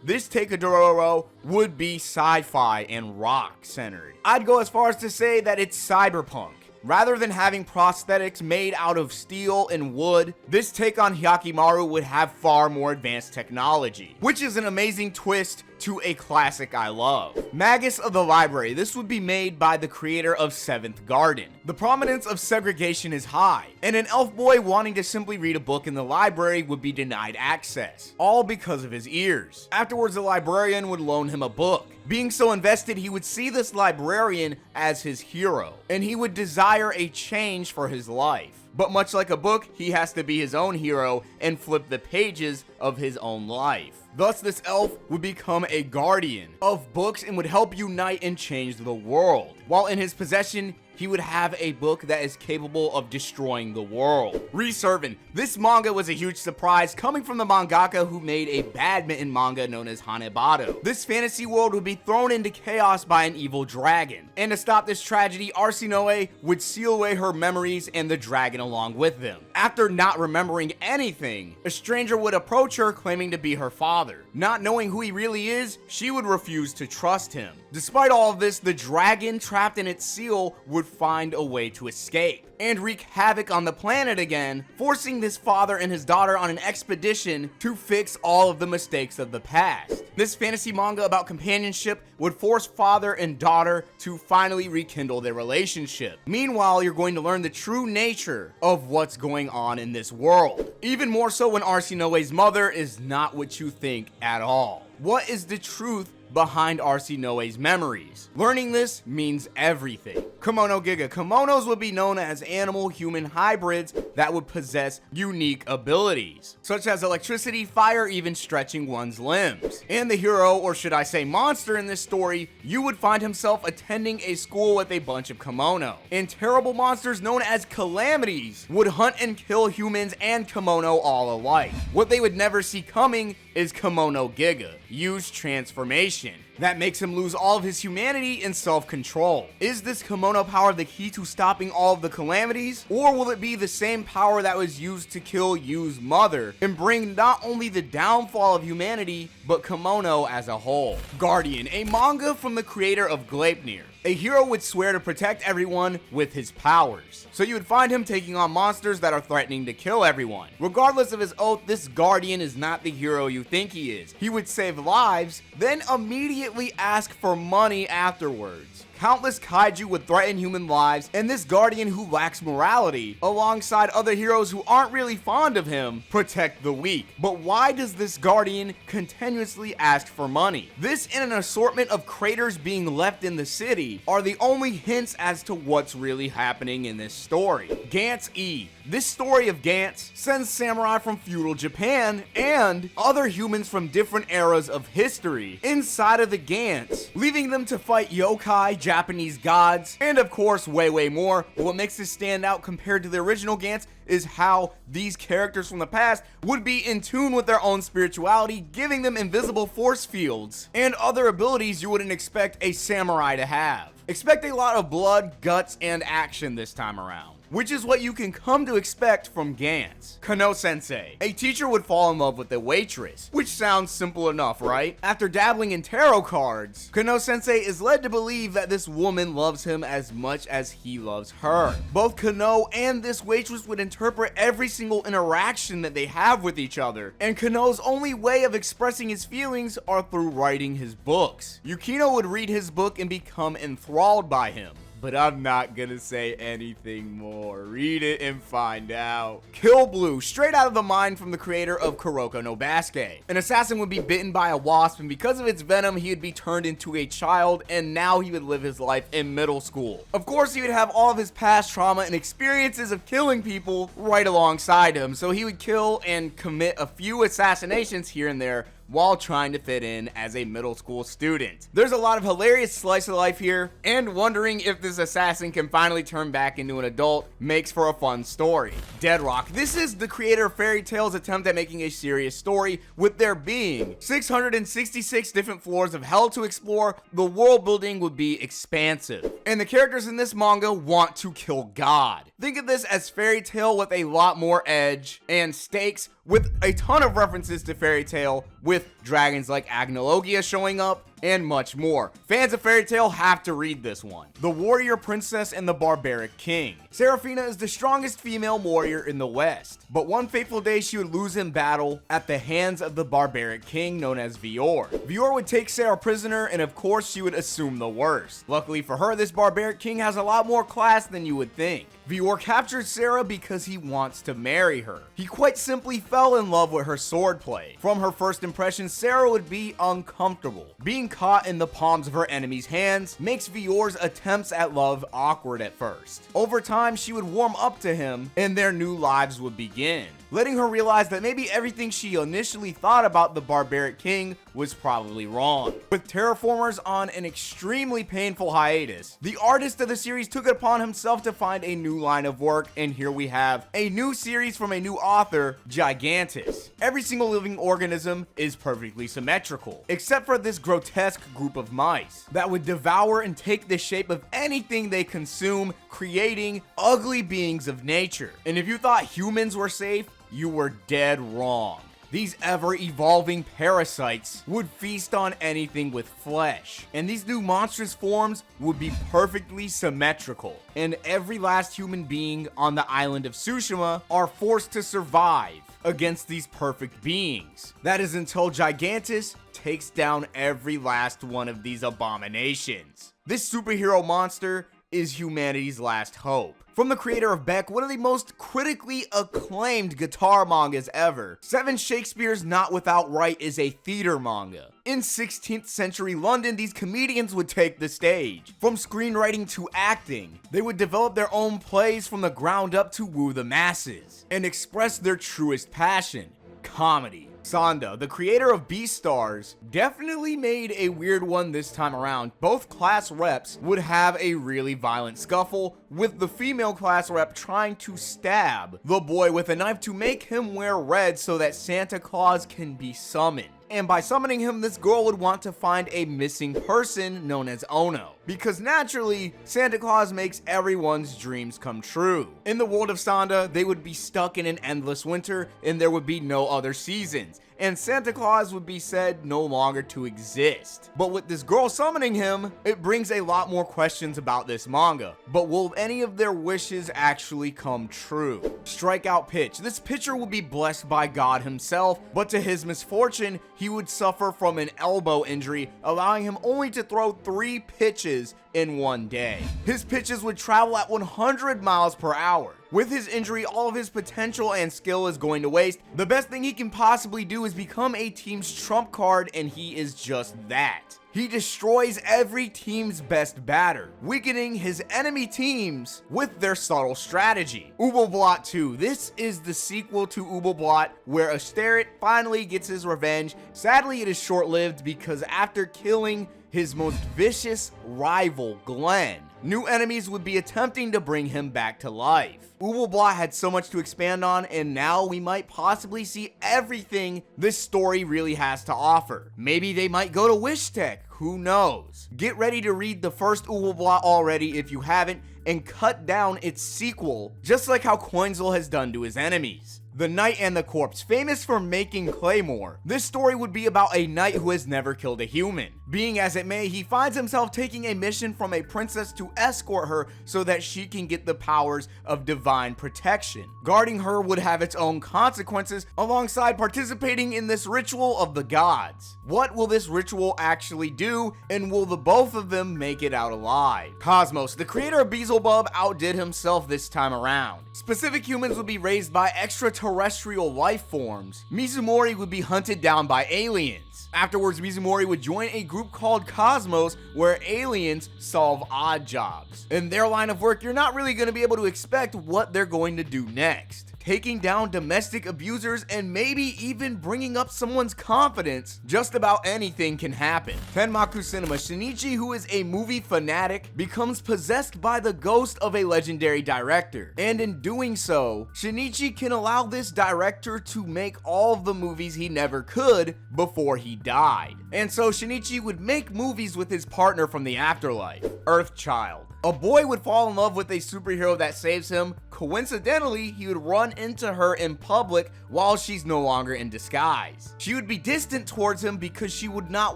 this take of Dororo would be sci-fi and rock centered. I'd go as far as to say that it's cyberpunk. Rather than having prosthetics made out of steel and wood, this take on Hyakimaru would have far more advanced technology, which is an amazing twist to a classic I love. Magus of the Library, this would be made by the creator of Seventh Garden. The prominence of segregation is high, and an elf boy wanting to simply read a book in the library would be denied access, all because of his ears. Afterwards, the librarian would loan him a book. Being so invested, he would see this librarian as his hero, and he would desire a change for his life. But much like a book, he has to be his own hero and flip the pages of his own life. Thus, this elf would become a guardian of books and would help unite and change the world. While in his possession, he would have a book that is capable of destroying the world. Reservin. This manga was a huge surprise coming from the mangaka who made a badminton manga known as Hanebado. This fantasy world would be thrown into chaos by an evil dragon. And to stop this tragedy, Arsinoe would seal away her memories and the dragon along with them. After not remembering anything, a stranger would approach her claiming to be her father. Not knowing who he really is, she would refuse to trust him. Despite all of this, the dragon trapped in its seal would find a way to escape and wreak havoc on the planet again, forcing this father and his daughter on an expedition to fix all of the mistakes of the past. This fantasy manga about companionship would force father and daughter to finally rekindle their relationship. Meanwhile, you're going to learn the true nature of what's going on in this world. Even more so when Arsinoe's mother is not what you think at all. What is the truth behind Arsinoe's memories? Learning this means everything. Kimono Giga. Kimonos would be known as animal-human hybrids that would possess unique abilities, such as electricity, fire, even stretching one's limbs. And the hero, or should I say monster in this story, you would find himself attending a school with a bunch of kimono. And terrible monsters known as calamities would hunt and kill humans and kimono all alike. What they would never see coming is Kimono Giga, Yu's transformation, that makes him lose all of his humanity and self-control. Is this kimono power the key to stopping all of the calamities? Or will it be the same power that was used to kill Yu's mother and bring not only the downfall of humanity, but kimono as a whole? Guardian, a manga from the creator of Gleipnir. A hero would swear to protect everyone with his powers, so you would find him taking on monsters that are threatening to kill everyone. Regardless of his oath, this guardian is not the hero you think he is. He would save lives, then immediately ask for money afterwards. Countless kaiju would threaten human lives, and this guardian who lacks morality, alongside other heroes who aren't really fond of him, protect the weak. But why does this guardian continuously ask for money? This and an assortment of craters being left in the city are the only hints as to what's really happening in this story. Gantz E. This story of Gantz sends samurai from feudal Japan and other humans from different eras of history inside of the Gantz, leaving them to fight yokai, Japanese gods, and of course way more. But what makes this stand out compared to the original Gantz is how these characters from the past would be in tune with their own spirituality, giving them invisible force fields and other abilities you wouldn't expect a samurai to have. Expect a lot of blood, guts, and action this time around. which is what you can come to expect from Gantz. Kano-sensei. A teacher would fall in love with a waitress, which sounds simple enough, right? After dabbling in tarot cards, Kano-sensei is led to believe that this woman loves him as much as he loves her. Both Kano and this waitress would interpret every single interaction that they have with each other, and Kano's only way of expressing his feelings are through writing his books. Yukino would read his book and become enthralled by him. But I'm not gonna say anything more. Read it and find out. Kill Blue, straight out of the mind from the creator of Kuroko no Basuke. An assassin would be bitten by a wasp, and because of its venom, he would be turned into a child, and now he would live his life in middle school. Of course, he would have all of his past trauma and experiences of killing people right alongside him, so he would kill and commit a few assassinations here and there while trying to fit in as a middle school student. There's a lot of hilarious slice of life here, and wondering if this assassin can finally turn back into an adult makes for a fun story. Deadrock. This is the creator of Fairy Tail's attempt at making a serious story, with there being 666 different floors of hell to explore. The world building would be expansive, and the characters in this manga want to kill God. Think of this as Fairy Tail with a lot more edge and stakes, with a ton of references to Fairy Tail, with dragons like Agnologia showing up, and much more. Fans of Fairy Tail have to read this one. The Warrior Princess and the Barbaric King. Seraphina is the strongest female warrior in the West, but one fateful day she would lose in battle at the hands of the Barbaric King known as Vior. Vior would take Sarah prisoner, and of course she would assume the worst. Luckily for her, this Barbaric King has a lot more class than you would think. Vior captures Sarah because he wants to marry her. He quite simply fell in love with her swordplay. From her first impression, Sarah would be uncomfortable. Being caught in the palms of her enemy's hands makes Vior's attempts at love awkward at first. Over time, she would warm up to him, and their new lives would begin, letting her realize that maybe everything she initially thought about the Barbaric King was probably wrong. With Terraformers on an extremely painful hiatus, the artist of the series took it upon himself to find a new line of work, and here we have a new series from a new author, Gigantus. Every single living organism is perfectly symmetrical, except for this grotesque group of mice that would devour and take the shape of anything they consume, creating ugly beings of nature. And if you thought humans were safe, you were dead wrong. These ever-evolving parasites would feast on anything with flesh, and these new monstrous forms would be perfectly symmetrical, and every last human being on the island of Tsushima are forced to survive against these perfect beings. That is until Gigantus takes down every last one of these abominations. This superhero monster is humanity's last hope. From the creator of Beck, one of the most critically acclaimed guitar mangas ever, Seven Shakespeare's Not Without Right is a theater manga. In 16th century London, these comedians would take the stage. From screenwriting to acting, they would develop their own plays from the ground up to woo the masses and express their truest passion, comedy. Sanda, the creator of Beastars, definitely made a weird one this time around. Both class reps would have a really violent scuffle, with the female class rep trying to stab the boy with a knife to make him wear red so that Santa Claus can be summoned. And by summoning him, this girl would want to find a missing person known as Ono, because naturally, Santa Claus makes everyone's dreams come true. In the world of Sanda, they would be stuck in an endless winter, and there would be no other seasons, and Santa Claus would be said no longer to exist. But with this girl summoning him, it brings a lot more questions about this manga. But will any of their wishes actually come true? Strikeout pitch. This pitcher will be blessed by God himself, but to his misfortune, he would suffer from an elbow injury, allowing him only to throw 3 pitches in one day. His pitches would travel at 100 miles per hour. With his injury, all of his potential and skill is going to waste. The best thing he can possibly do is become a team's trump card, and he is just that. He destroys every team's best batter, weakening his enemy teams with their subtle strategy. Ubelblot 2. This is the sequel to Ubelblot, where Asterit finally gets his revenge. Sadly, it is short-lived because after killing his most vicious rival, Glenn. New enemies would be attempting to bring him back to life. Ubelblot had so much to expand on, and now we might possibly see everything this story really has to offer. Maybe they might go to Wish Tech, who knows? Get ready to read the first Ubelblot already if you haven't, and cut down its sequel, just like how Coinzel has done to his enemies. The Knight and the Corpse, famous for making Claymore. This story would be about a knight who has never killed a human. Being as it may, he finds himself taking a mission from a princess to escort her so that she can get the powers of divine protection. Guarding her would have its own consequences alongside participating in this ritual of the gods. What will this ritual actually do, and will the both of them make it out alive? Cosmos, the creator of Beelzebub, outdid himself this time around. Specific humans would be raised by extraterrestrial life forms. Mizumori would be hunted down by aliens. Afterwards, Mizumori would join a group called Cosmos, where aliens solve odd jobs. In their line of work, you're not really going to be able to expect what they're going to do next. Taking down domestic abusers and maybe even bringing up someone's confidence, just about anything can happen. Tenmaku Cinema, Shinichi, who is a movie fanatic, becomes possessed by the ghost of a legendary director. And in doing so, Shinichi can allow this director to make all of the movies he never could before he died. And so Shinichi would make movies with his partner from the afterlife, Earthchild. A boy would fall in love with a superhero that saves him. Coincidentally, he would run into her in public while she's no longer in disguise. She would be distant towards him because she would not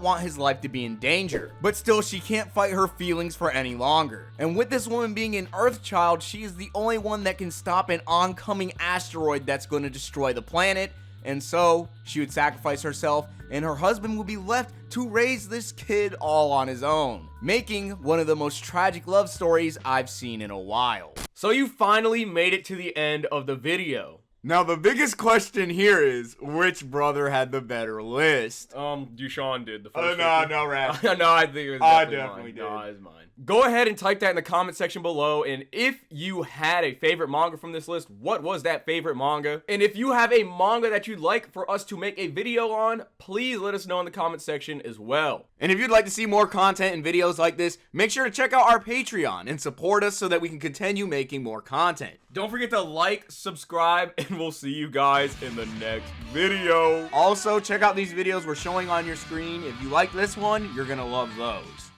want his life to be in danger, but still she can't fight her feelings for any longer. And with this woman being an Earthchild, she is the only one that can stop an oncoming asteroid that's going to destroy the planet. And so she would sacrifice herself, and her husband would be left to raise this kid all on his own, making one of the most tragic love stories I've seen in a while. So you finally made it to the end of the video. Now the biggest question here is, which brother had the better list? Dushan did the first. No, Rash. No, I think it was definitely mine. did. No, it was mine. Go ahead and type that in the comment section below, and if you had a favorite manga from this list, what was that favorite manga? And if you have a manga that you'd like for us to make a video on, please let us know in the comment section as well. And if you'd like to see more content and videos like this, make sure to check out our Patreon and support us so that we can continue making more content. Don't forget to like, subscribe, and we'll see you guys in the next video. Also, check out these videos we're showing on your screen. If you like this one, you're gonna love those.